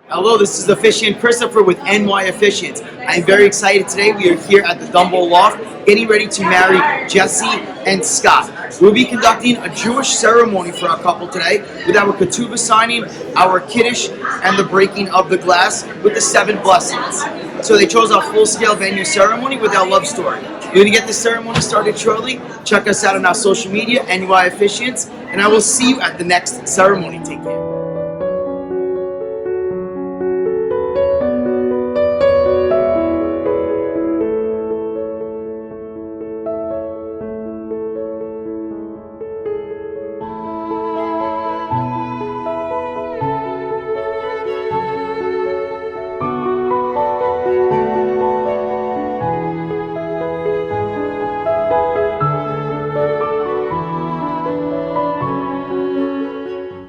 Hello, this is officiant Christopher with NY Officiants. I am very excited today. We are here at the Dumbo Loft getting ready to marry Jessie and Scott. We'll be conducting a Jewish ceremony for our couple today with our ketubah signing, our Kiddush, and the breaking of the glass with the 7 blessings. So they chose our full-scale venue ceremony with our love story. We're going to get the ceremony started shortly. Check us out on our social media, NY Officiants, and I will see you at the next ceremony. Take care.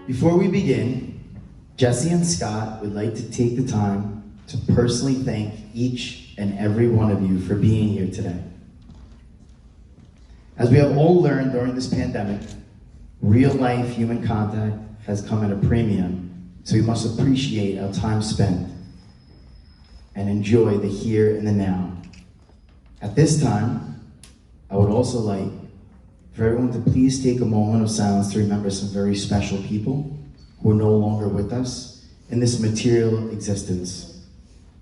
Before we begin, Jessie and Scott would like to take the time to personally thank each and every one of you for being here today. As we have all learned during this pandemic, real-life human contact has come at a premium, so we must appreciate our time spent and enjoy the here and the now. At this time, I would also like for everyone to please take a moment of silence to remember some very special people who are no longer with us in this material existence,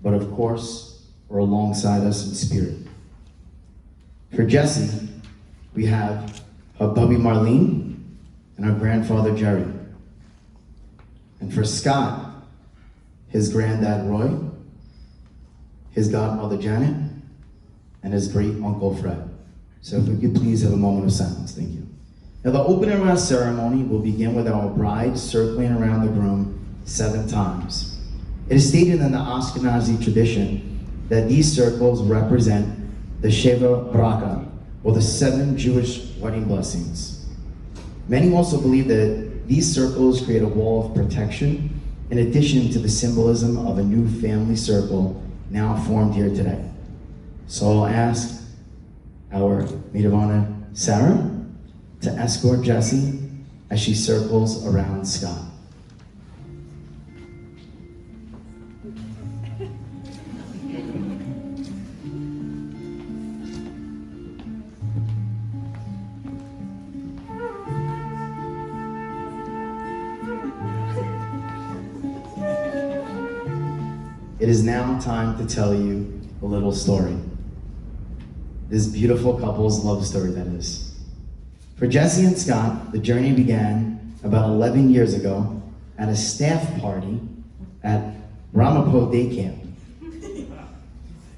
but of course, are alongside us in spirit. For Jessie, we have her bubby Marlene and her grandfather Jerry. And for Scott, his granddad Roy, his godmother Janet, and his great uncle Fred. So if we could please have a moment of silence, thank you. Now the opening of our ceremony will begin with our bride circling around the groom 7 times. It is stated in the Ashkenazi tradition that these circles represent the Sheva Brachot, or the 7 Jewish wedding blessings. Many also believe that these circles create a wall of protection in addition to the symbolism of a new family circle now formed here today. So I'll ask our maid of honor, Sarah, to escort Jessie as she circles around Scott. It is now time to tell you a little story. This beautiful couple's love story, that is. For Jessie and Scott, the journey began about 11 years ago at a staff party at Ramapo Day Camp.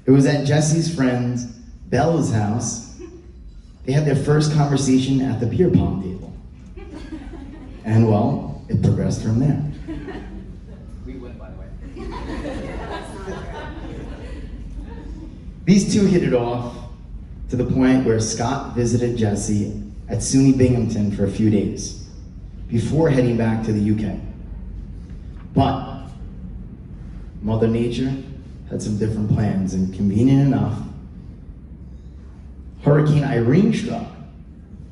It was at Jessie's friend Bella's house. They had their first conversation at the beer pong table. And well, it progressed from there. We win, by the way. These two hit it off to the point where Scott visited Jessie at SUNY Binghamton for a few days before heading back to the UK. But Mother Nature had some different plans, and convenient enough, Hurricane Irene struck,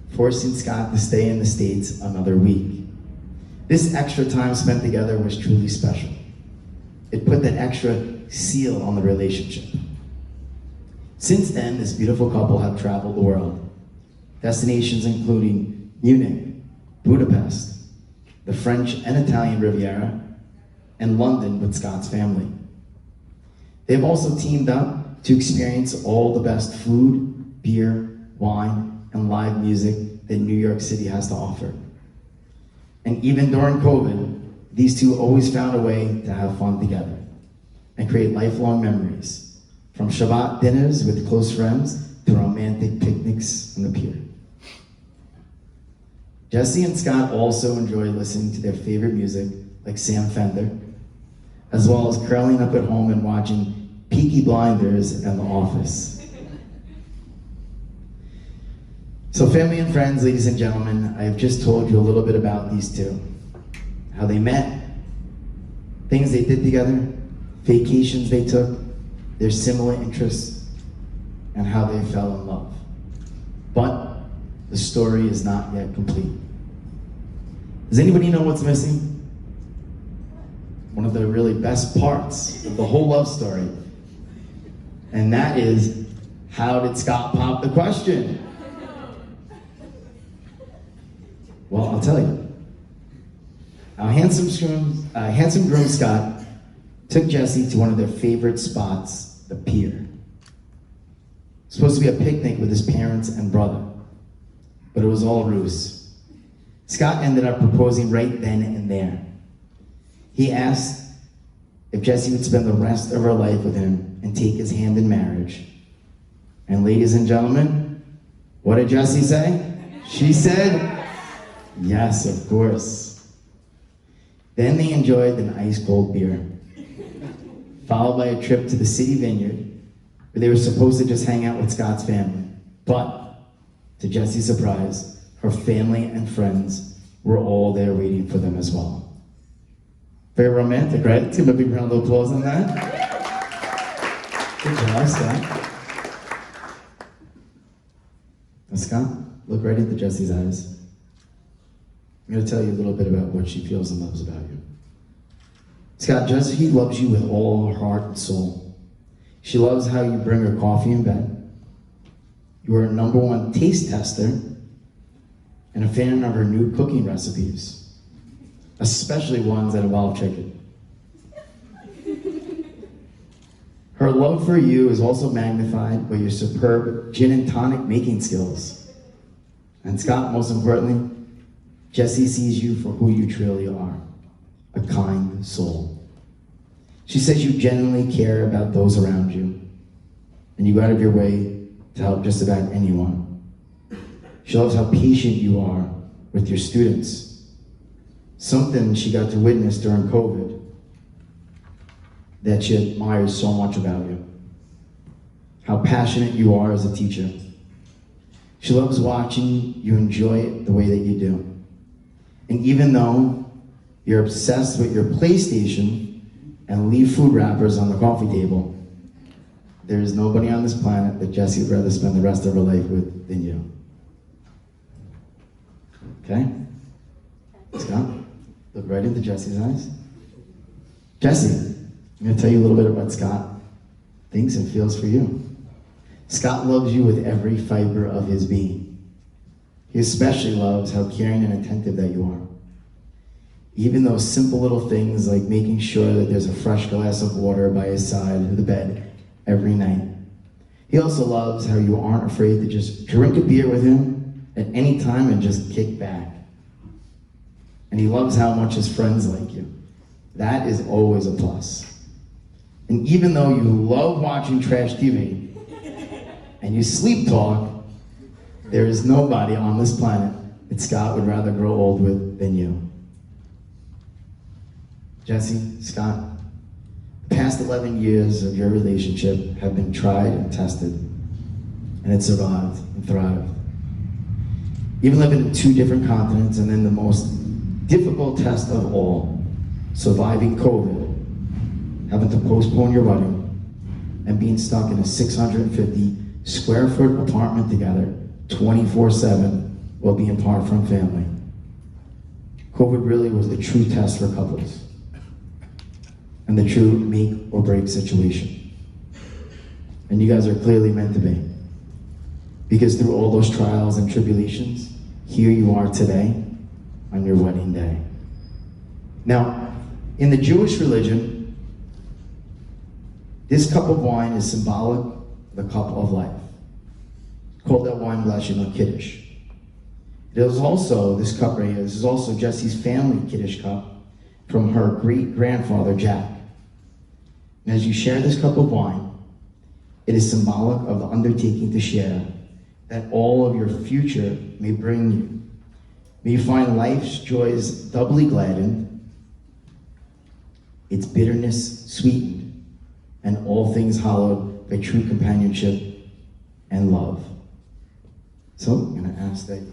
forcing Scott to stay in the States another week. This extra time spent together was truly special. It put that extra seal on the relationship. Since then, this beautiful couple have traveled the world. Destinations including Munich, Budapest, the French and Italian Riviera, and London with Scott's family. They've also teamed up to experience all the best food, beer, wine, and live music that New York City has to offer. And even during COVID, these two always found a way to have fun together and create lifelong memories. From Shabbat dinners with close friends to romantic picnics on the pier. Jessie and Scott also enjoy listening to their favorite music, like Sam Fender, as well as curling up at home and watching Peaky Blinders and The Office. So family and friends, ladies and gentlemen, I have just told you a little bit about these two. How they met, things they did together, vacations they took, their similar interests, and how they fell in love. But the story is not yet complete. Does anybody know what's missing? one of the really best parts of the whole love story. And that is, how did Scott pop the question? Well, I'll tell you. Our handsome groom Scott took Jessie to one of their favorite spots, the pier. It's supposed to be a picnic with his parents and brother, but it was all a ruse. Scott ended up proposing right then and there. He asked if Jessie would spend the rest of her life with him and take his hand in marriage. And ladies and gentlemen, what did Jessie say? She said, yes, of course. Then they enjoyed an ice-cold beer, followed by a trip to the city vineyard, where they were supposed to just hang out with Scott's family. But, to Jessie's surprise, her family and friends were all there waiting for them as well. Very romantic, right? Let's give a big round of applause on that. Good job, Scott. Now, Scott, look right into Jessie's eyes. I'm going to tell you a little bit about what she feels and loves about you. Scott, Jessie loves you with all her heart and soul. She loves how you bring her coffee in bed. You are a #1 taste tester and a fan of her new cooking recipes, especially ones that involve chicken. Her love for you is also magnified by your superb gin and tonic making skills. And Scott, most importantly, Jessie sees you for who you truly are, a kind soul. She says you genuinely care about those around you, and you go out of your way to help just about anyone. She loves how patient you are with your students, something she got to witness during COVID that she admires so much about you. How passionate you are as a teacher. She loves watching you enjoy it the way that you do. And even though you're obsessed with your PlayStation and leave food wrappers on the coffee table, there is nobody on this planet that Jessie would rather spend the rest of her life with than you. Okay? Scott, look right into Jessie's eyes. Jessie, I'm going to tell you a little bit about Scott thinks and feels for you. Scott loves you with every fiber of his being. He especially loves how caring and attentive that you are. Even those simple little things like making sure that there's a fresh glass of water by his side of the bed every night. He also loves how you aren't afraid to just drink a beer with him at any time and just kick back. And he loves how much his friends like you. That is always a plus. And even though you love watching trash TV and you sleep talk, there is nobody on this planet that Scott would rather grow old with than you. Jessie, Scott, the past 11 years of your relationship have been tried and tested, and it survived and thrived. Even living in 2 different continents, and then the most difficult test of all, surviving COVID, having to postpone your wedding, and being stuck in a 650 square foot apartment together 24/7 while being apart from family. COVID really was the true test for couples and the true make or break situation. And you guys are clearly meant to be, because through all those trials and tribulations, here you are today on your wedding day. Now, in the Jewish religion, this cup of wine is symbolic of the cup of life, called that wine blessing or Kiddush. It is also, this cup right here, this is also Jessie's family Kiddush cup from her great-grandfather, Jack. And as you share this cup of wine, it is symbolic of the undertaking to share that all of your future may bring you. May you find life's joys doubly gladdened, its bitterness sweetened, and all things hallowed by true companionship and love. So I'm going to ask that you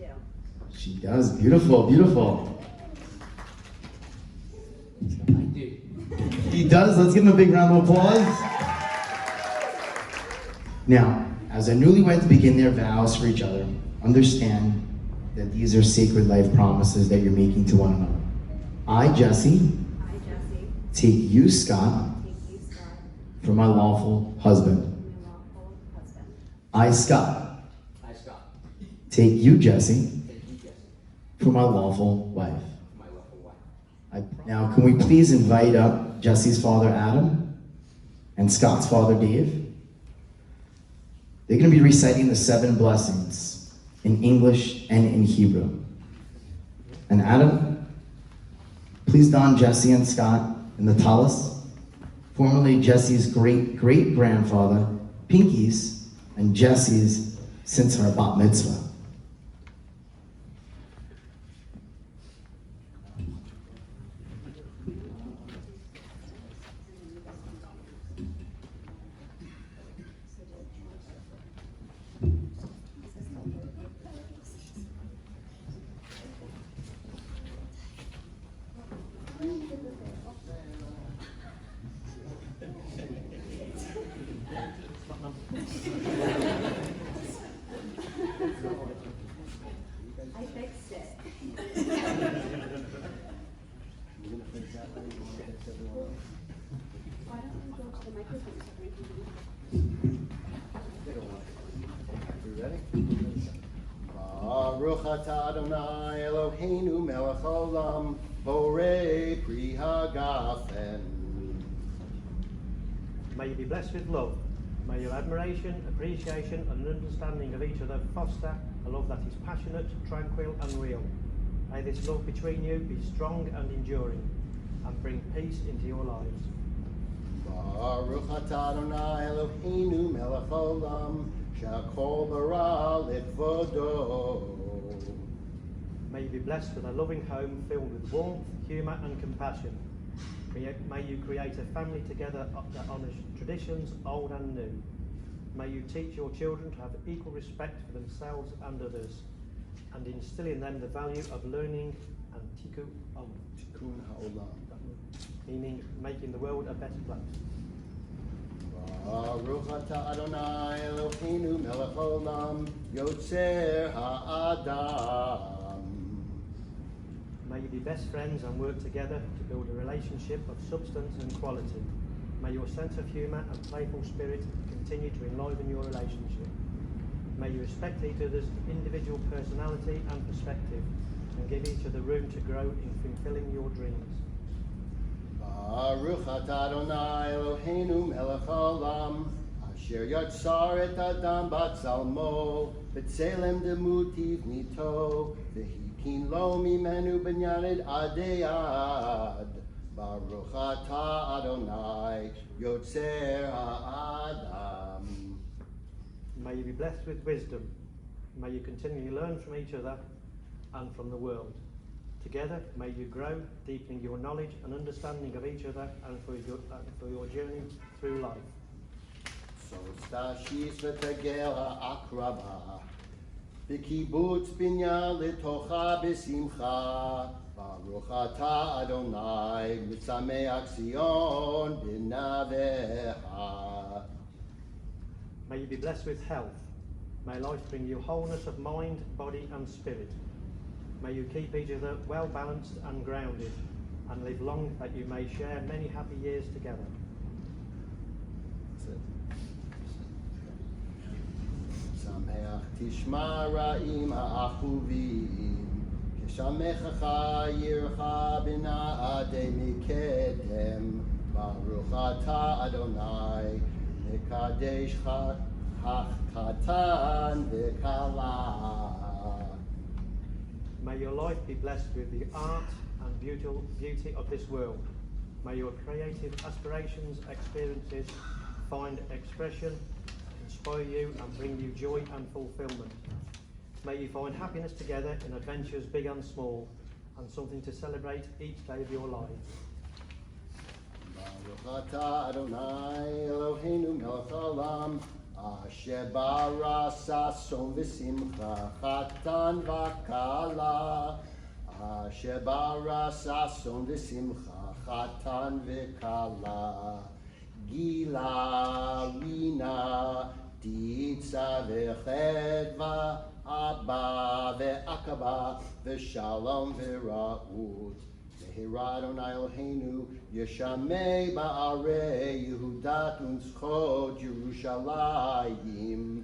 do. She does. Beautiful, beautiful. He does. Let's give him a big round of applause. Now, as our newlyweds begin their vows for each other, understand that these are sacred life promises that you're making to one another. I, Jessie, take you, Scott, for my lawful husband. I, Scott, take you, Jessie, for my lawful wife. Now, can we please invite up Jessie's father, Adam, and Scott's father, Dave? They're going to be reciting the 7 blessings in English and in Hebrew. And Adam, please don Jessie and Scott in the talis, formerly Jessie's great-great-grandfather, Pinky's, and Jessie's since her bat mitzvah. I fixed it. Why don't we go to the microphone so we can Baruch atah Adonai Eloheinu melech haolam borei pri hagafen. May you be blessed with love. May your admiration, appreciation and understanding of each other foster a love that is passionate, tranquil and real. May this love between you be strong and enduring and bring peace into your lives. Baruch atah Adonai Eloheinu melech haolam shakol bara likvodo. May you be blessed with a loving home filled with warmth, humour and compassion. May you create a family together that honours traditions old and new. May you teach your children to have equal respect for themselves and others, and instill in them the value of learning and tikkun ha'olam, meaning making the world a better place. Baruch atah Adonai Eloheinu melech haolam yotzer ha'adam. May you be best friends and work together to build a relationship of substance and quality. May your sense of humour and playful spirit continue to enliven your relationship. May you respect each other's individual personality and perspective and give each other room to grow in fulfilling your dreams. Baruch atah Adonai Eloheinu melech haolam asher yatzar et adam batzalmo b'tzelem demutiv nito v'hikin lo mimenu b'nyanid adei ad. Baruch atah Adonai yotzer ha'adam. May you be blessed with wisdom. May you continually learn from each other and from the world. Together, may you grow, deepening your knowledge and understanding of each other and for your journey through life. So stashis v'tegel ha'akraba b'kibutz binyan litocha b'simcha. Baruch atah Adonai mitzameach Zion b'navecha. May you be blessed with health. May life bring you wholeness of mind, body and spirit. May you keep each other well balanced and grounded and live long that you may share many happy years together. That's it. Sameach tishma ra'im ha'achuvim Kishamechacha yircha b'na'adei mikedem. Baruch atah Adonai mekadesh ha'chatan v'kala. May your life be blessed with the art and beauty of this world. May your creative aspirations, experiences find expression, inspire you and bring you joy and fulfillment. May you find happiness together in adventures big and small and something to celebrate each day of your lives. Baruch atah Adonai Eloheinu melech haolam אשר ברא ששון ושמחה, חתן וכלה. אשר ברא ששון ושמחה, חתן וכלה. גילה, רינה, תיצה וחדווה, אבא ועקבה, ושלום ורעות. והירא אדוני אלוהינו, ישמע בערי יהודה ונצחוק ירושלים.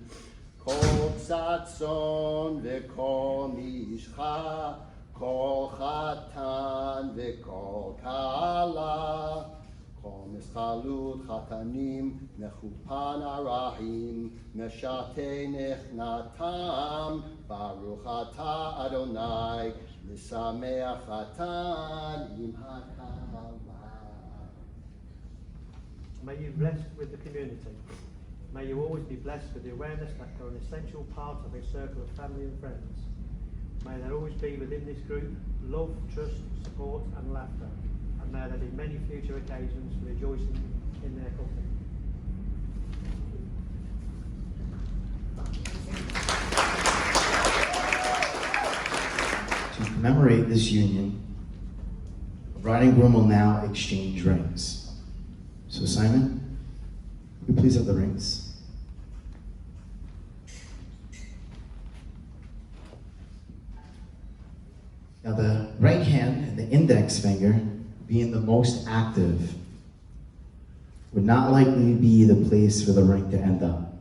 כל צאצון וכל משחה, כל חתן וכל כלה. כל מסחלות חתנים, מחופן הרעים, משרתי נכנתם, ברוך אתה אדוני, לשמח חתן עם הכלה. May you rest with the community. May you always be blessed with the awareness that you're an essential part of a circle of family and friends. May there always be within this group love, trust, support and laughter. And may there be many future occasions for rejoicing in their company. To commemorate this union, the bride and groom will now exchange rings. So Simon, will you please have the rings? Now the right hand and the index finger, being the most active, would not likely be the place for the ring to end up.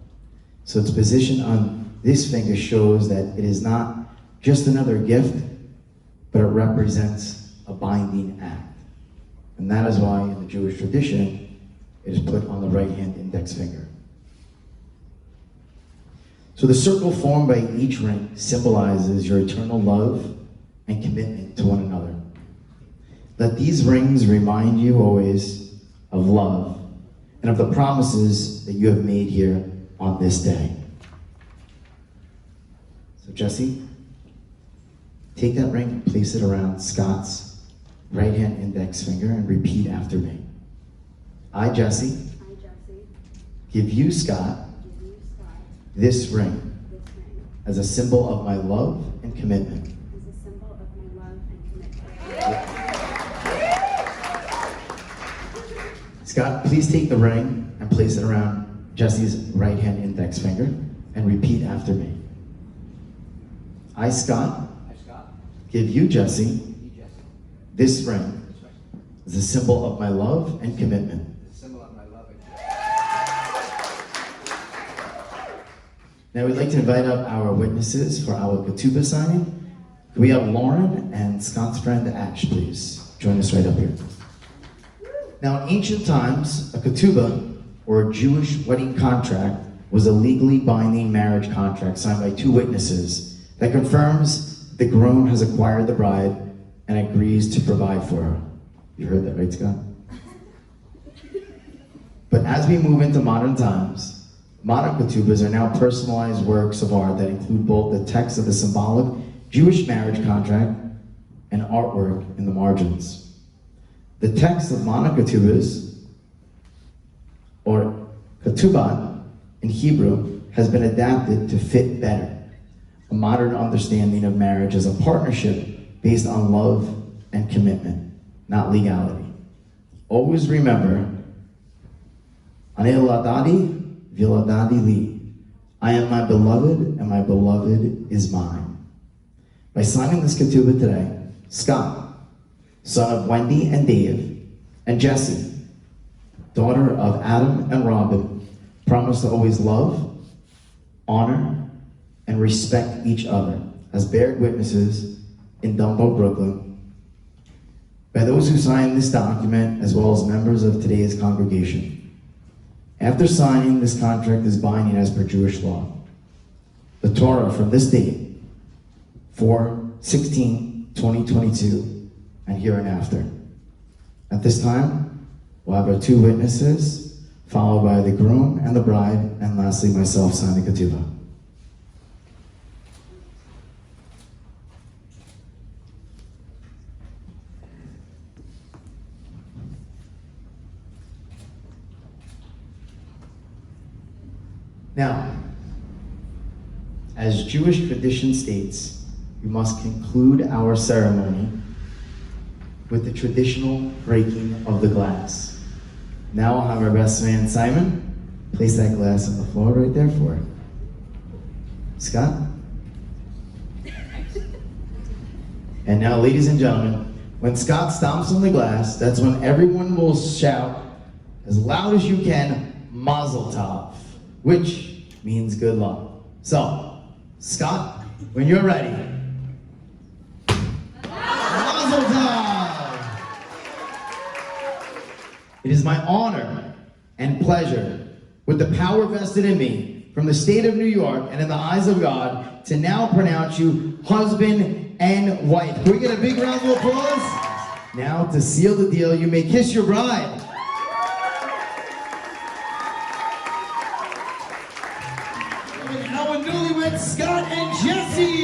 So its position on this finger shows that it is not just another gift, but it represents a binding act. And that is why in the Jewish tradition, it is put on the right hand index finger. So the circle formed by each ring symbolizes your eternal love and commitment to one another. Let these rings remind you always of love and of the promises that you have made here on this day. So Jessie, take that ring and place it around Scott's right hand index finger and repeat after me. I, Jessie, I, Jessie, give you, Scott, give you, Scott, this ring this ring as a symbol of my love and commitment. as a symbol of my love and commitment. Scott, please take the ring and place it around Jessie's right hand index finger and repeat after me. I, Scott, give you, Jessie, this ring as a symbol of my love and commitment. Now we'd like to invite up our witnesses for our ketubah signing. Can we have Lauren and Scott's friend Ash, please? Join us right up here. Now in ancient times, a ketubah, or a Jewish wedding contract, was a legally binding marriage contract signed by two witnesses that confirms the groom has acquired the bride and agrees to provide for her. You heard that right, Scott? But as we move into modern times, modern ketubahs are now personalized works of art that include both the text of the symbolic Jewish marriage contract and artwork in the margins. The text of modern ketubahs, or ketubah in Hebrew, has been adapted to fit better a modern understanding of marriage as a partnership based on love and commitment, not legality. Always remember, Ane ladadi viladadi li. I am my beloved, and my beloved is mine. By signing this ketubah today, Scott, son of Wendy and Dave, and Jessie, daughter of Adam and Robin, promise to always love, honor, and respect each other as bared witnesses in Dumbo, Brooklyn, by those who signed this document as well as members of today's congregation. After signing, this contract is binding as per Jewish law. The Torah from this date, 4/16/2022, and hereinafter. At this time, we'll have our two witnesses, followed by the groom and the bride, and lastly myself signing the ketubah. Now, as Jewish tradition states, we must conclude our ceremony with the traditional breaking of the glass. Now I'll have our best man, Simon, place that glass on the floor right there for her. Scott? And now, ladies and gentlemen, when Scott stomps on the glass, that's when everyone will shout as loud as you can, Mazel Tov, which means good luck. So, Scott, when you're ready. Mazel Tov! It is my honor and pleasure, with the power vested in me from the state of New York and in the eyes of God, to now pronounce you husband and wife. Can we get a big round of applause? Now, to seal the deal, you may kiss your bride. Our newlyweds, Scott and Jessie.